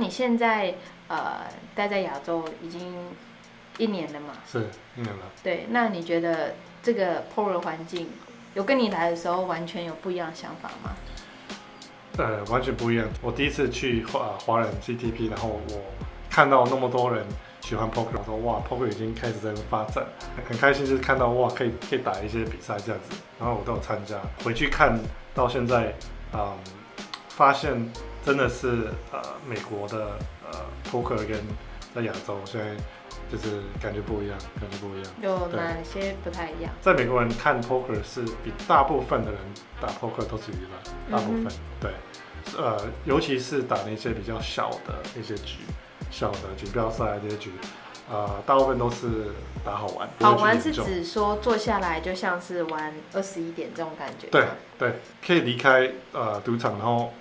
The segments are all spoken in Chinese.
你现在待在亚洲已经1年了嘛？是1年了。对，那你觉得这个 poker 环境有跟你来的时候完全有不一样的想法吗？完全不一样。我第一次去华人 CTP， 然后我看到那么多人喜欢 poker， 我说哇 ，poker 已经开始在发展，很开心，就是看到哇，可以打一些比赛这样子，然后我都有参加。回去看到现在，发现真的是美国的poker 跟在亚洲现在就是感觉不一样，有哪些不太一样？在美国人看 poker 是比大部分的人打 poker 都是娱乐，大部分、对，尤其是打那些比较小的一些局，小的锦标赛这些局，大部分都是打好玩。好玩是指说坐下来就像是玩21点这种感觉。对，可以离开赌场，然后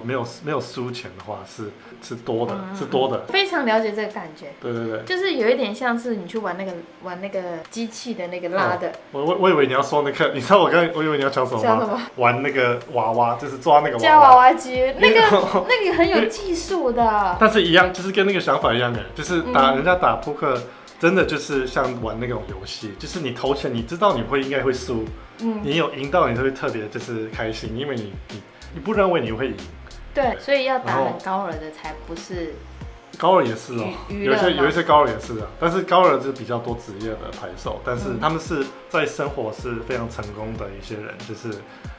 没有输钱的话是多的，是多的。非常了解这个感觉。对，就是有一点像是你去玩那个机器的那个拉的。我以为你要说那个，你知道我以为你要讲什么吗？玩那个娃娃，就是抓那个夹娃娃机，那个很有技术的。但是一样，就是跟那个想法一样的，就是人家打扑克。真的就是像玩那种游戏，就是你投钱，你知道你应该会输，你有赢到，你就会特别就是开心，因为你不认为你会赢。对，所以要打很高额的才不是。高额也是哦，有一些高额也是啊，但是高额是比较多职业的牌手，但是他们是在生活是非常成功的一些人，就是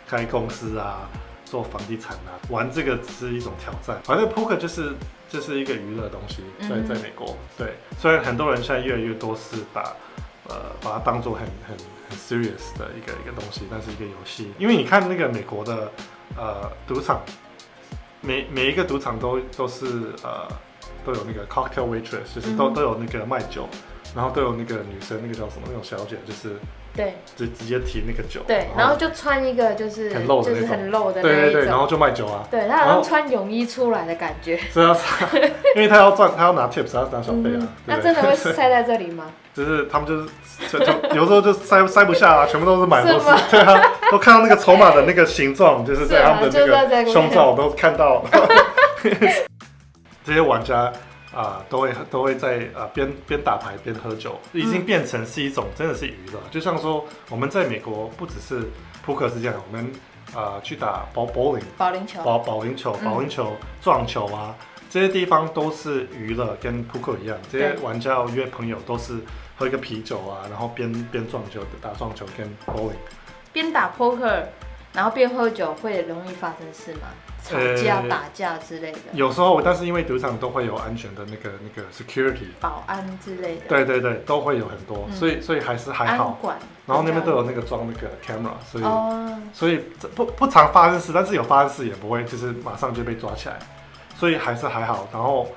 开公司啊，做房地产啊，玩这个只是一种挑战。反正扑克就是一个娱乐的东西，在美国，对，虽然很多人现在越来越多是把它当作很 serious 的一个东西，但是一个游戏。因为你看那个美国的赌场，每一个赌场都是都有那个 cocktail waitress， 就是都有那个卖酒，然后都有那个女生，那个叫什么那种小姐，就是对，直接提那个酒，对，然后就穿一个就是很露的那种，就是很露的那一种，对，然后就卖酒啊，对，他好像穿泳衣出来的感觉，是啊，因为他要拿 tips， 他要拿小费啊，那真的会塞在这里吗？就是他们就有时候就塞不下啊，全部都是满都是，对啊，都看到那个筹码的那个形状，就是在他们的那个胸罩都看到。这些玩家都会在边打牌边喝酒，已经变成是一种真的是娱乐。就像说我们在美国不只是扑克是这样，我们去打保龄球、撞球啊，这些地方都是娱乐，跟扑克一样。这些玩家要约朋友都是喝一个啤酒啊，然后边撞球打撞球跟 bowling， 边打 poker， 然后边喝酒会容易发生事吗？吵架、打架之类的。有时候，但是因为赌场都会有安全的那个 security 保安之类的。对，都会有很多，所以还好。安管。然后那边都有那个装那个 camera， 所以不常发生事，但是有发生事也不会就是马上就被抓起来，所以还好。然后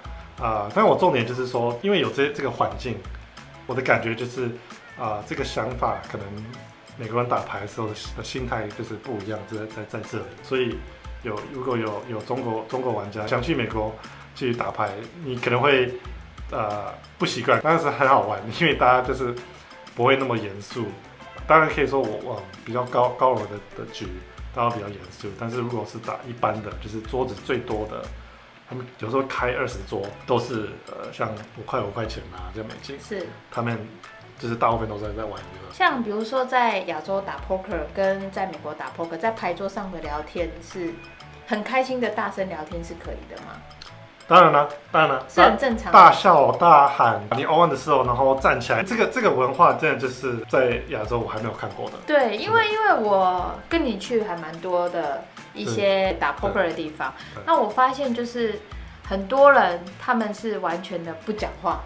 但我重点就是说，因为有这个环境，我的感觉就是这个想法可能美国人打牌的时候的心态就是不一样，在这里，所以。如果有中国玩家想去美国去打牌，你可能会不习惯，但是很好玩，因为大家就是不会那么严肃。当然可以说我比较高额的局，大家比较严肃。但是如果是打一般的，就是桌子最多的，他们有时候开20桌，都是像5块钱啊这样美金，是他们就是大部分都在玩娱乐。像比如说在亚洲打 poker 跟在美国打 poker， 在牌桌上的聊天是很开心的大声聊天是可以的吗？当然了，是很正常的。大笑大喊，你 on 的时候，然后站起来，这个文化真的就是在亚洲我还没有看过的。对，因为我跟你去还蛮多的一些打 poker 的地方，那我发现就是很多人他们是完全的不讲话。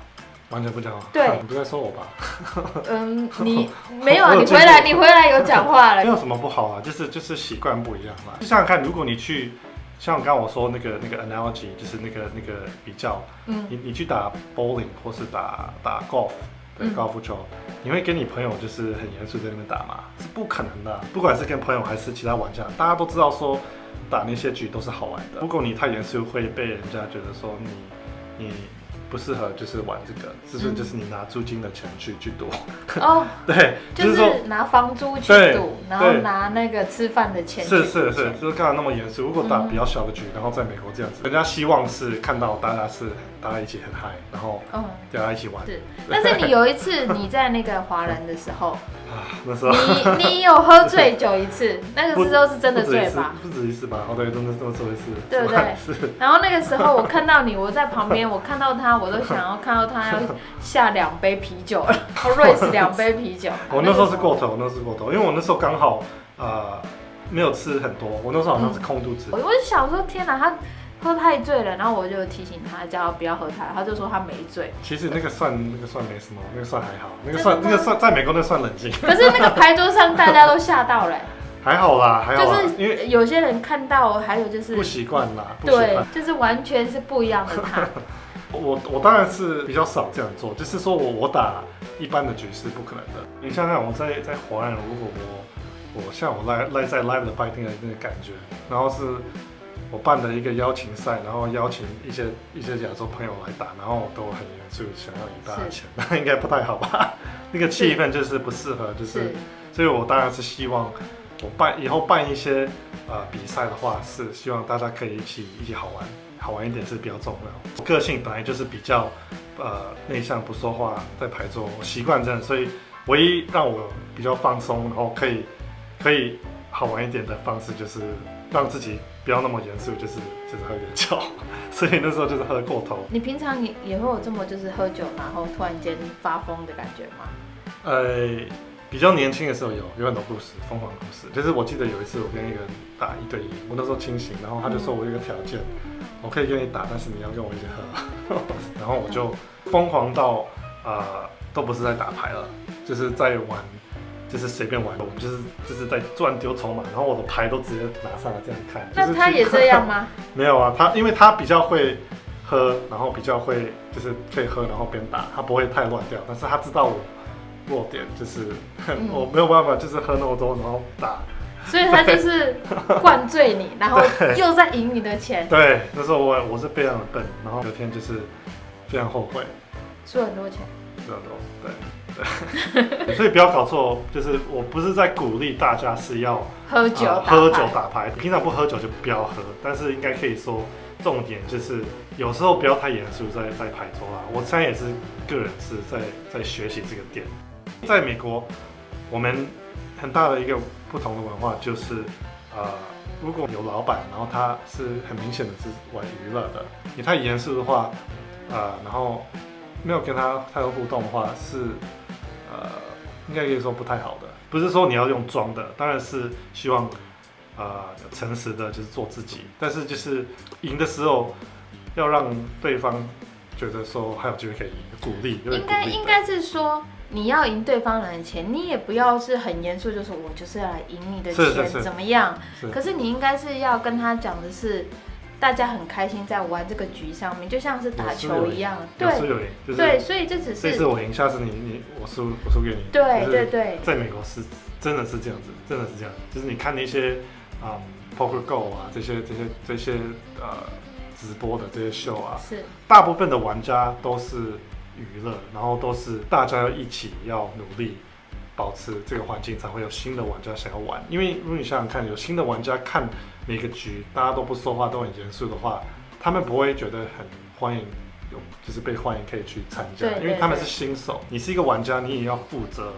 完全不讲话，对，你不在说我吧？你没有啊？你回来有讲话了，没有什么不好啊，就是习惯不一样嘛。想想看，如果你去，像刚刚我说那个 analogy， 就是那个比较，你去打 bowling 或是打 golf， 对，高尔夫球，你会跟你朋友就是很严肃在那边打吗？是不可能的，不管是跟朋友还是其他玩家，大家都知道说打那些局都是好玩的。如果你太严肃，会被人家觉得说你不适合就是玩这个，就是你拿租金的钱去赌。哦，对，就是拿房租去赌，然后拿那个吃饭的钱去赌。是，就是刚才那么严肃。如果打比较小的局，然后在美国这样子，人家希望是看到大家一起很嗨，然后大家一起玩。是，但是你有一次你在那个华人的时候，那时候你有喝醉酒一次，那个时候是真的醉吧？不止一次吧？哦，对，真的做一次，对不对？是。然后那个时候我看到你，我在旁边，我看到他，我都想要看到他要下2杯啤酒了，瑞士2杯啤酒。我那时候是过头，因为我那时候刚好没有吃很多，我那时候好像是空肚子。我就想说，天哪，他喝太醉了，然后我就提醒他，叫他不要喝太，他就说他没醉。其实那个算没什么，那个算还好，那个算在美国那算冷静。可是那个牌桌上大家都吓到了。还好啦，就是因为有些人看到，还有就是不习惯啦，对，就是完全是不一样的他。我当然是比较少这样做，就是说我打一般的局是不可能的。你想想我在华人，如果我像我赖在 live 的 fighting 的那个感觉，然后是我办的一个邀请赛，然后邀请一些亚洲朋友来打，然后我都很严肃，想要赢大家钱，那应该不太好吧？那个气氛就是不适合，就是所以我当然是希望我以后办一些比赛的话，是希望大家可以一起好玩一点是比较重要。我个性本来就是比较内向，不说话，在牌桌我习惯这样，所以唯一让我比较放松，然后可以好玩一点的方式，就是让自己不要那么严肃，就是喝点酒。所以那时候就是喝过头。你平常也会有这么就是喝酒然后突然间发疯的感觉吗？比较年轻的时候有很多故事，疯狂故事。就是我记得有一次我跟一个人打1对1，我那时候清醒，然后他就说我有一个条件，我可以跟你打，但是你要跟我一起喝。然后我就疯狂到都不是在打牌了，就是在玩，就是随便玩，我就是在乱丢筹码，然后我的牌都直接拿上来这样看。那他也这样吗？没有啊，因为他比较会喝，然后比较会就是可以喝，然后边打，他不会太乱掉，但是他知道我弱点就是我没有办法，就是喝那么多然后打，所以他就是灌醉你，然后又在赢你的钱。对，那时候我是非常的笨，然后有天就是非常后悔，输很多钱，输很多，对，所以不要搞错，就是我不是在鼓励大家是要喝酒打牌，平常不喝酒就不要喝，但是应该可以说重点就是有时候不要太严肃在牌桌啦。我现在也是个人是在学习这个点。在美国，我们很大的一个不同的文化就是，如果有老板，然后他是很明显的是玩娱乐的，你太严肃的话，然后没有跟他太多互动的话，是应该可以说不太好的。不是说你要用装的，当然是希望诚实的，就是做自己。但是就是赢的时候，要让对方觉得说还有机会可以赢，鼓励。应该是说。你要赢对方人的钱，你也不要是很严肃，就是我就是要来赢你的钱，怎么样？可是你应该是要跟他讲的是，大家很开心在玩这个局上面，就像是打球一样。对，所以这只是这次我赢，下次我输给你。对，在美国是真的是这样子，真的是这样。就是你看那些Poker Go 啊，这些直播的这些秀啊，是大部分的玩家都是。娱乐，然后都是大家要一起要努力保持这个环境，才会有新的玩家想要玩。因为如果你想想看，有新的玩家看每个局，大家都不说话，都很严肃的话，他们不会觉得很欢迎，就是被欢迎可以去参加，因为他们是新手。你是一个玩家，你也要负责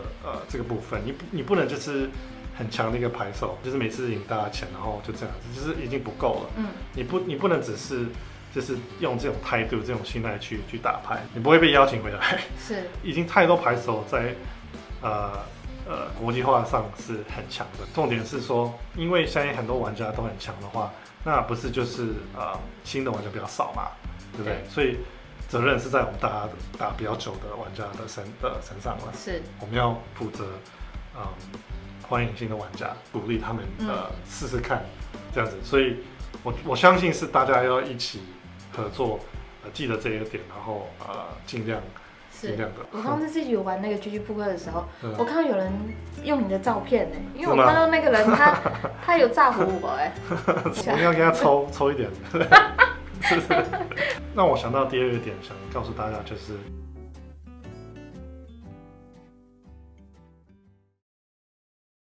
这个部分，你不能就是很强的一个牌手，就是每次赢大家钱，然后就这样子，就是已经不够了。你不能只是。就是用这种态度、这种心态去打牌，你不会被邀请回来。是，已经太多牌手在国际化上是很强的。重点是说，因为现在很多玩家都很强的话，那不是就是新的玩家比较少嘛，对不对？所以责任是在我们大家打比较久的玩家的身上了。是，我们要负责欢迎新的玩家，鼓励他们试试看这样子。所以我相信是大家要一起。合作，记得这一个点，然后尽量的。我上次自己有玩那个 GG 扑克的时候，我看到有人用你的照片呢，因为我看到那个人他有炸唬我哎，我要给他抽一点。让我想到第二个点，想告诉大家就是，